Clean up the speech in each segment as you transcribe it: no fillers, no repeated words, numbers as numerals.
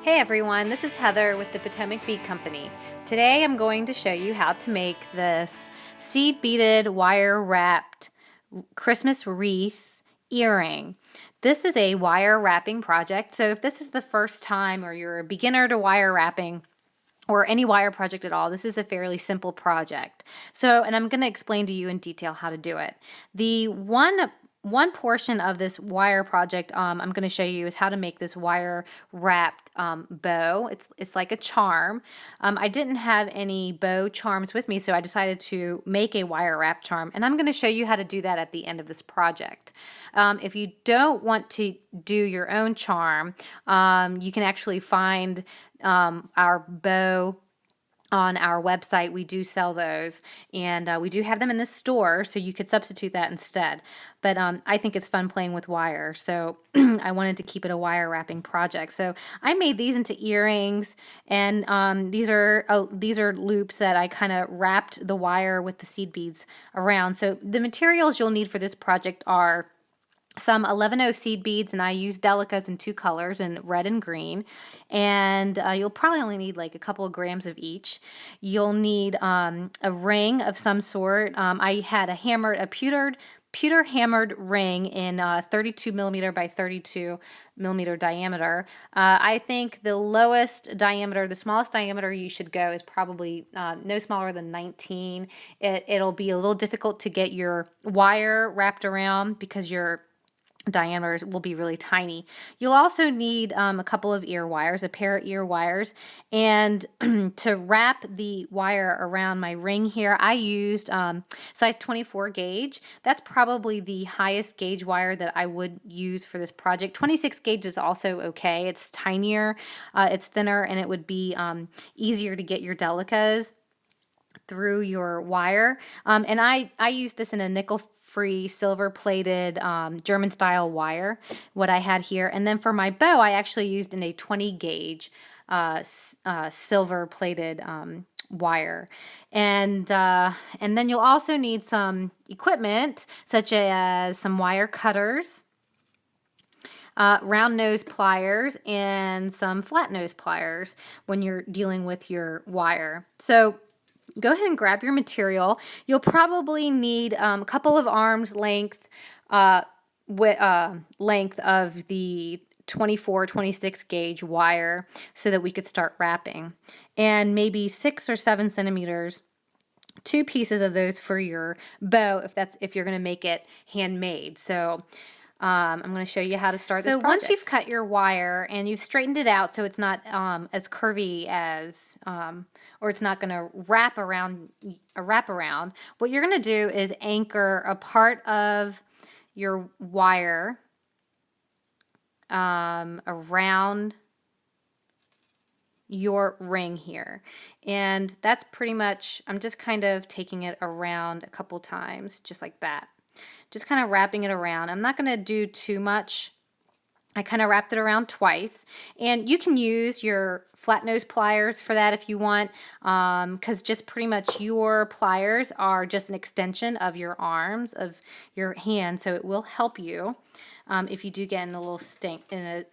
Hey everyone, this is Heather with the Potomac Bead Company. Today I'm going to show you how to make this seed beaded wire wrapped Christmas wreath earring. This is a wire wrapping project, so if this is the first time or you're a beginner to wire wrapping or any wire project at all, this is a fairly simple project. And I'm going to explain to you in detail how to do it. The one portion of this wire project I'm going to show you is how to make this wire wrapped bow. It's like a charm. I didn't have any bow charms with me, so I decided to make a wire wrap charm, and I'm going to show you how to do that at the end of this project. If you don't want to do your own charm, you can actually find our bow on our website. We do sell those, and we do have them in the store, so you could substitute that instead. But I think it's fun playing with wire, so I wanted to keep it a wire wrapping project. So I made these into earrings, and these are loops that I kind of wrapped the wire with the seed beads around. So the materials you'll need for this project are some 11O seed beads, and I use delicas in two colors, in red and green, and you'll probably only need like a couple of grams of each. You'll need a ring of some sort. I had a pewter hammered ring in 32 millimeter by 32 millimeter diameter. I think the smallest diameter you should go is probably no smaller than 19. It'll be a little difficult to get your wire wrapped around because your diameters will be really tiny. You'll also need a couple of ear wires, a pair of ear wires, and to wrap the wire around my ring here, I used size 24 gauge. That's probably the highest gauge wire that I would use for this project. 26 gauge is also okay. It's tinier, it's thinner, and it would be easier to get your delicas through your wire. And I use this in a nickel-free, silver-plated German-style wire, what I had here. And then for my bow, I actually used in a 20-gauge silver-plated wire. And then you'll also need some equipment, such as some wire cutters, round nose pliers, and some flat nose pliers when you're dealing with your wire. So go ahead and grab your material. You'll probably need a couple of arms length length of the 24, 26 gauge wire so that we could start wrapping, and maybe 6 or 7 centimeters, 2 pieces of those for your bow if you're going to make it handmade. So I'm going to show you how to start this project. So once you've cut your wire and you've straightened it out so it's not as curvy as, or it's not going to wrap around, what you're going to do is anchor a part of your wire around your ring here. And that's pretty much, I'm just kind of taking it around a couple times, just like that. Just kind of wrapping it around. I'm not going to do too much. I kind of wrapped it around twice. And you can use your flat nose pliers for that if you want, because just pretty much your pliers are just an extension of your arms, of your hand, so it will help you if you do get in a little in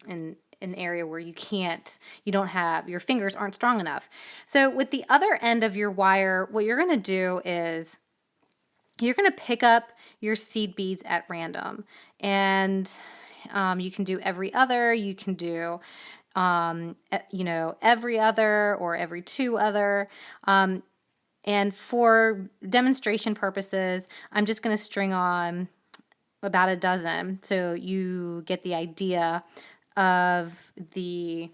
an area where you don't have, your fingers aren't strong enough. So with the other end of your wire, what you're going to do is you're going to pick up your seed beads at random, and you can do every other, you can do every other or every 2 other, and for demonstration purposes I'm just going to string on about a dozen so you get the idea of the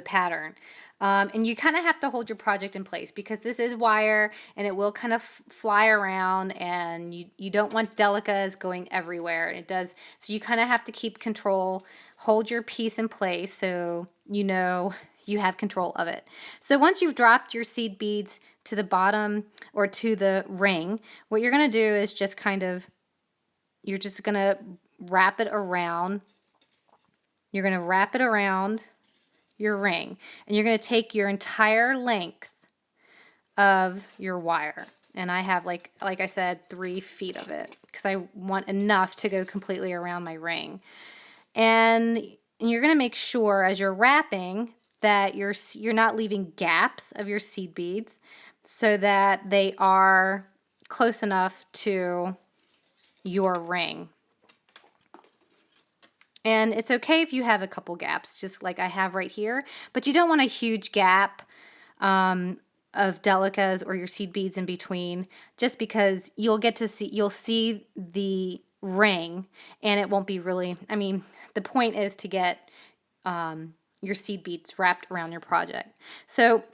pattern. And you kind of have to hold your project in place because this is wire and it will kind of fly around, and you don't want delicas going everywhere. It does, so you kind of have to keep control, hold your piece in place so you know you have control of it. So once you've dropped your seed beads to the bottom or to the ring, what you're going to do is just you're just going to wrap it around. You're going to wrap it around your ring, and you're going to take your entire length of your wire, and I have like I said 3 feet of it because I want enough to go completely around my ring. And And you're going to make sure as you're wrapping that you're not leaving gaps of your seed beads so that they are close enough to your ring. And it's okay if you have a couple gaps, just like I have right here, but you don't want a huge gap of delicas or your seed beads in between, just because you'll see the ring and it won't be really, I mean, the point is to get your seed beads wrapped around your project. So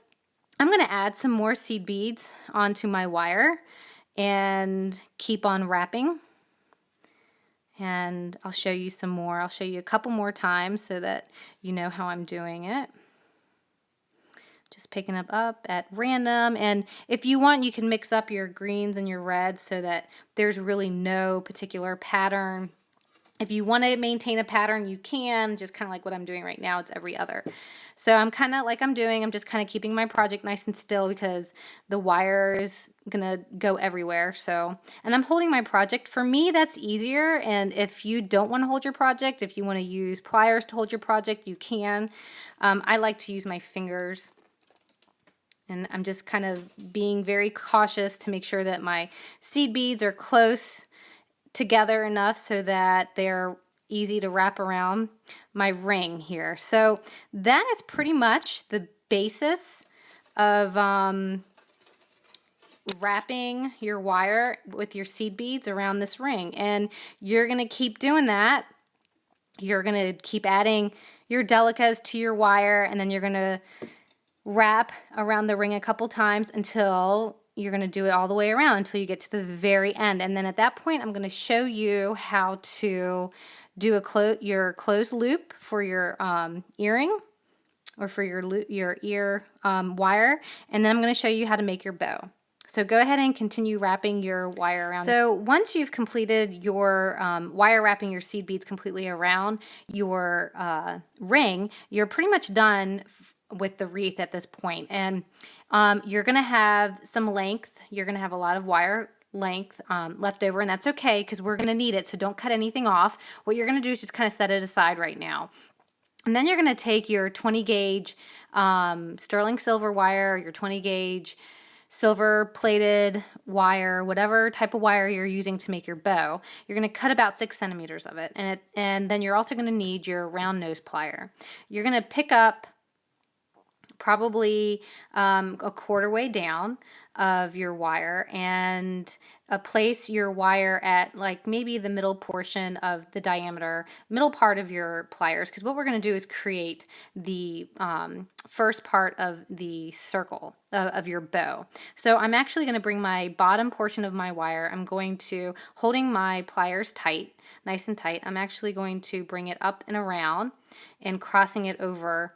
I'm going to add some more seed beads onto my wire and keep on wrapping. And I'll show you some more. I'll show you a couple more times so that you know how I'm doing it. Just picking up at random. And if you want, you can mix up your greens and your reds so that there's really no particular pattern. If you want to maintain a pattern, you can, just kind of like what I'm doing right now. It's every other. So I'm kind of like I'm just kind of keeping my project nice and still because the wire is going to go everywhere. So, and I'm holding my project. For me, that's easier. And if you don't want to hold your project, if you want to use pliers to hold your project, you can. I like to use my fingers. And I'm just kind of being very cautious to make sure that my seed beads are close together enough so that they're easy to wrap around my ring here. So that is pretty much the basis of wrapping your wire with your seed beads around this ring. And you're going to keep doing that. You're going to keep adding your delicas to your wire, and then you're going to wrap around the ring a couple times until you're going to do it all the way around until you get to the very end. And then at that point, I'm going to show you how to do your closed loop for your earring or for your ear wire. And then I'm going to show you how to make your bow. So go ahead and continue wrapping your wire around. So once you've completed your wire wrapping your seed beads completely around your ring, you're pretty much done with the wreath at this point. And you're going to have some length. You're going to have a lot of wire length left over, and that's okay because we're going to need it. So don't cut anything off. What you're going to do is just kind of set it aside right now. And then you're going to take your 20 gauge sterling silver wire, your 20 gauge silver plated wire, whatever type of wire you're using to make your bow. You're going to cut about 6 centimeters of it. And then you're also going to need your round nose plier. You're going to pick up probably a quarter way down of your wire and place your wire at like maybe the middle portion of the diameter, middle part of your pliers, because what we're going to do is create the first part of the circle of your bow. So I'm actually going to bring my bottom portion of my wire, I'm going to, holding my pliers tight, nice and tight, I'm actually going to bring it up and around and crossing it over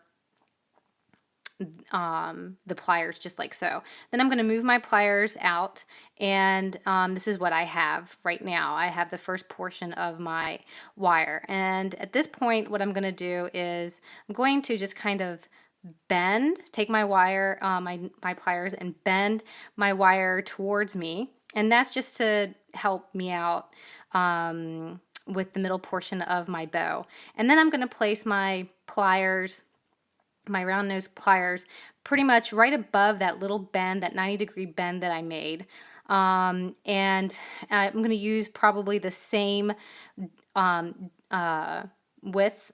the pliers just like so. Then I'm going to move my pliers out, and this is what I have right now. I have the first portion of my wire, and at this point what I'm going to do is I'm going to just kind of take my wire, my pliers, and bend my wire towards me, and that's just to help me out with the middle portion of my bow. And then I'm going to place my pliers, my round nose pliers, pretty much right above that little bend, that 90-degree bend that I made. And I'm going to use probably the same width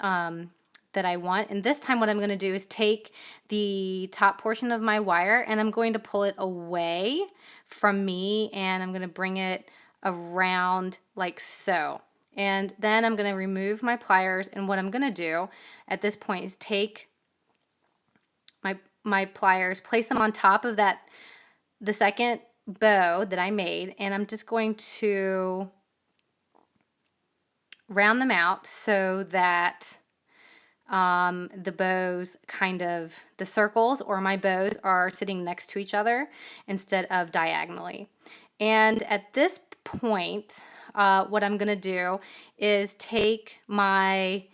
that I want. And this time what I'm going to do is take the top portion of my wire and I'm going to pull it away from me, and I'm going to bring it around like so. And then I'm going to remove my pliers, and what I'm going to do at this point is take my pliers, place them on top of the second bow that I made, and I'm just going to round them out so that the bows the circles or my bows are sitting next to each other instead of diagonally. And at this point, what I'm going to do is take my,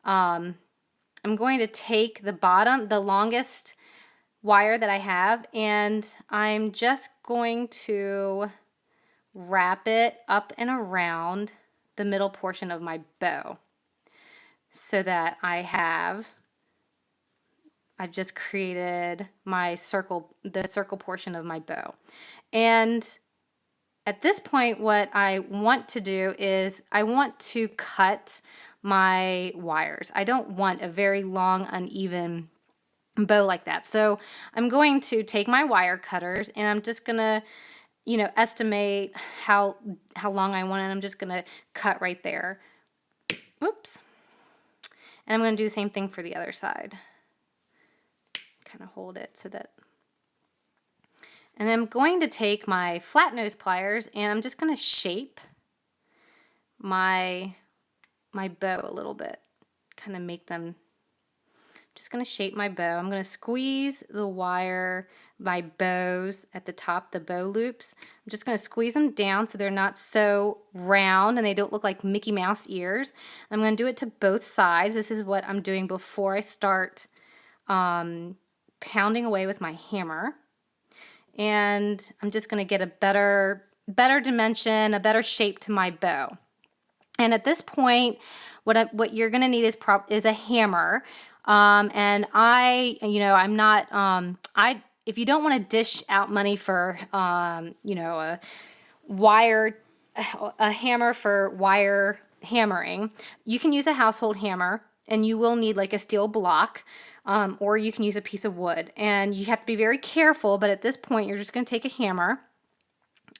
I'm going to take the longest wire that I have, and I'm just going to wrap it up and around the middle portion of my bow. so that I've just created my circle, the circle portion of my bow. And at this point, what I want to do is I want to cut my wires. I don't want a very long, uneven bow like that. So I'm going to take my wire cutters and I'm just gonna, estimate how long I want it. I'm just gonna cut right there. Whoops. And I'm gonna do the same thing for the other side. Kind of hold it so that. And I'm going to take my flat nose pliers and I'm just gonna shape my bow a little bit. Kind of make them. Just going to shape my bow. I'm going to squeeze the wire, my bows at the top, the bow loops. I'm just going to squeeze them down so they're not so round and they don't look like Mickey Mouse ears. I'm going to do it to both sides. This is what I'm doing before I start pounding away with my hammer. And I'm just going to get a better dimension, a better shape to my bow. And at this point, what you're going to need is a hammer. And I'm not, if you don't want to dish out money for, a hammer for wire hammering, you can use a household hammer and you will need like a steel block, or you can use a piece of wood. And you have to be very careful, but at this point, you're just going to take a hammer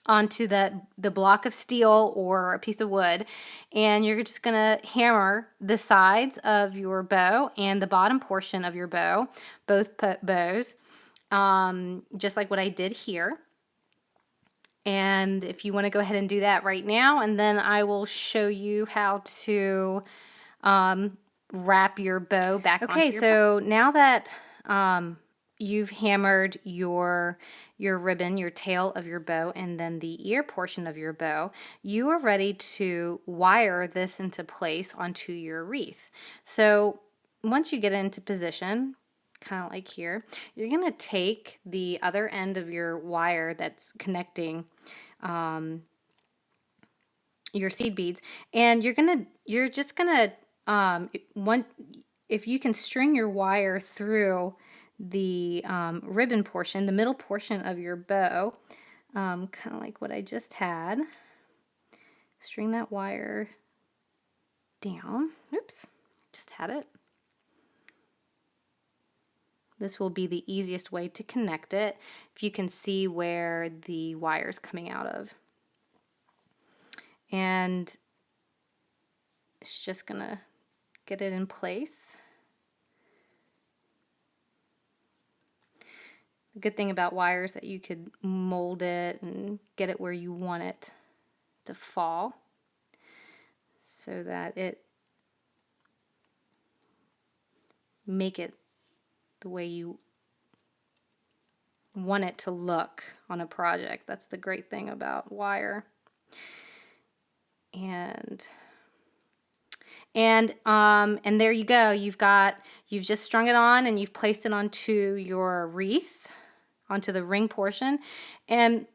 onto the block of steel or a piece of wood, and you're just gonna hammer the sides of your bow and the bottom portion of your bow, both bows, just like what I did here. And if you want to go ahead and do that right now, and then I will show you how to wrap your bow back onto your bow. Okay, so now that you've hammered your ribbon, your tail of your bow, and then the ear portion of your bow, you are ready to wire this into place onto your wreath. So once you get into position, kind of like here, you're going to take the other end of your wire that's connecting your seed beads, and you're just gonna if you can string your wire through the ribbon portion, the middle portion of your bow, kind of like what I just had. String that wire down. Oops, just had it. This will be the easiest way to connect it if you can see where the wire is coming out of. And it's just gonna get it in place. The good thing about wire is that you could mold it and get it where you want it to fall so that it make it the way you want it to look on a project. That's the great thing about wire. And there you go. You've just strung it on and you've placed it onto your wreath, onto the ring portion, and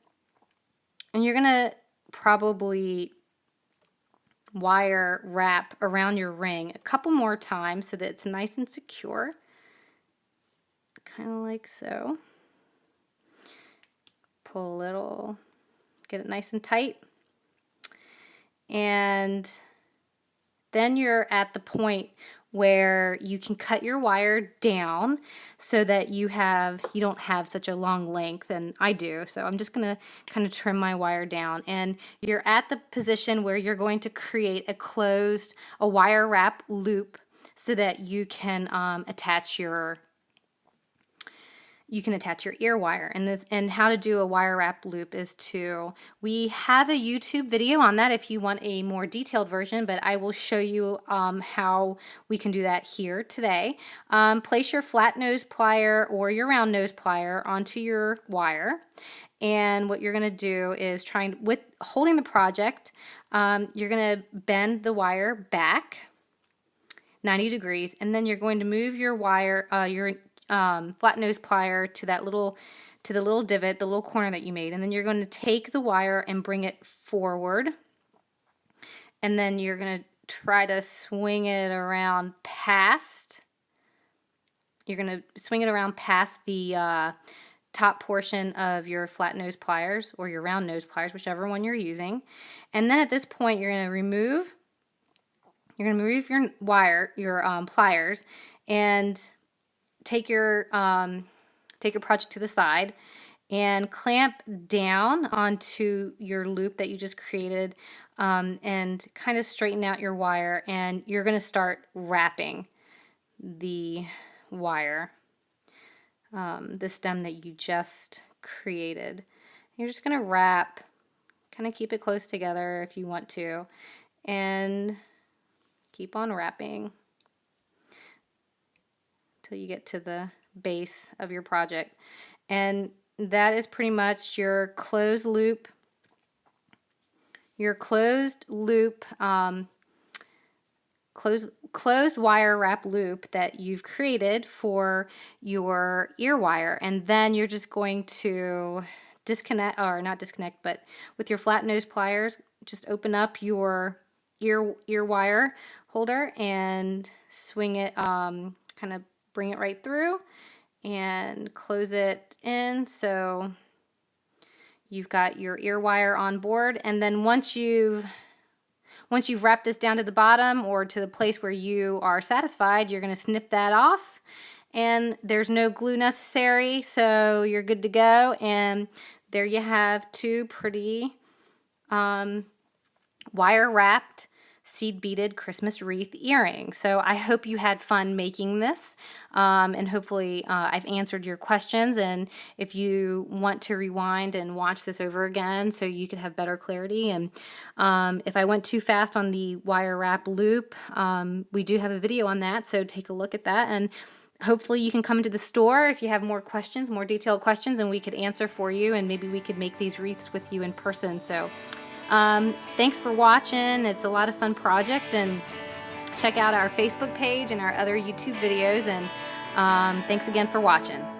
you're gonna probably wire wrap around your ring a couple more times so that it's nice and secure, kind of like so. Pull a little, get it nice and tight, and then you're at the point where you can cut your wire down so that you don't have such a long length, and I do. So I'm just gonna kind of trim my wire down, and you're at the position where you're going to create a wire wrap loop so that you can attach your ear wire. And how to do a wire wrap loop is we have a YouTube video on that if you want a more detailed version, but I will show you how we can do that here today. Place your flat nose plier or your round nose plier onto your wire. And what you're going to do is with holding the project, you're going to bend the wire back 90 degrees, and then you're going to move your wire, your flat nose plier to the little divot, the little corner that you made, and then you're going to take the wire and bring it forward, and then you're going to try to swing it around past. You're going to swing it around past the top portion of your flat nose pliers or your round nose pliers, whichever one you're using. And then at this point, you're going to remove your wire, your pliers, and take your project to the side and clamp down onto your loop that you just created, and kind of straighten out your wire, and you're going to start wrapping the wire, the stem that you just created. You're just going to wrap, kind of keep it close together if you want to, and keep on wrapping until you get to the base of your project. And that is pretty much your closed loop, closed wire wrap loop that you've created for your ear wire. And then you're just going to disconnect, or not disconnect, but with your flat nose pliers, just open up your ear wire holder and swing it, kind of bring it right through and close it in, so you've got your ear wire on board. And then once you've wrapped this down to the bottom or to the place where you are satisfied, you're going to snip that off, and there's no glue necessary, so you're good to go. And there you have two pretty wire wrapped seed beaded Christmas wreath earrings. So I hope you had fun making this, and hopefully I've answered your questions. And if you want to rewind and watch this over again so you could have better clarity, and if I went too fast on the wire wrap loop, we do have a video on that, so take a look at that. And hopefully you can come into the store if you have more questions, more detailed questions, and we could answer for you, and maybe we could make these wreaths with you in person. So thanks for watching. It's a lot of fun project, and check out our Facebook page and our other YouTube videos, and thanks again for watching.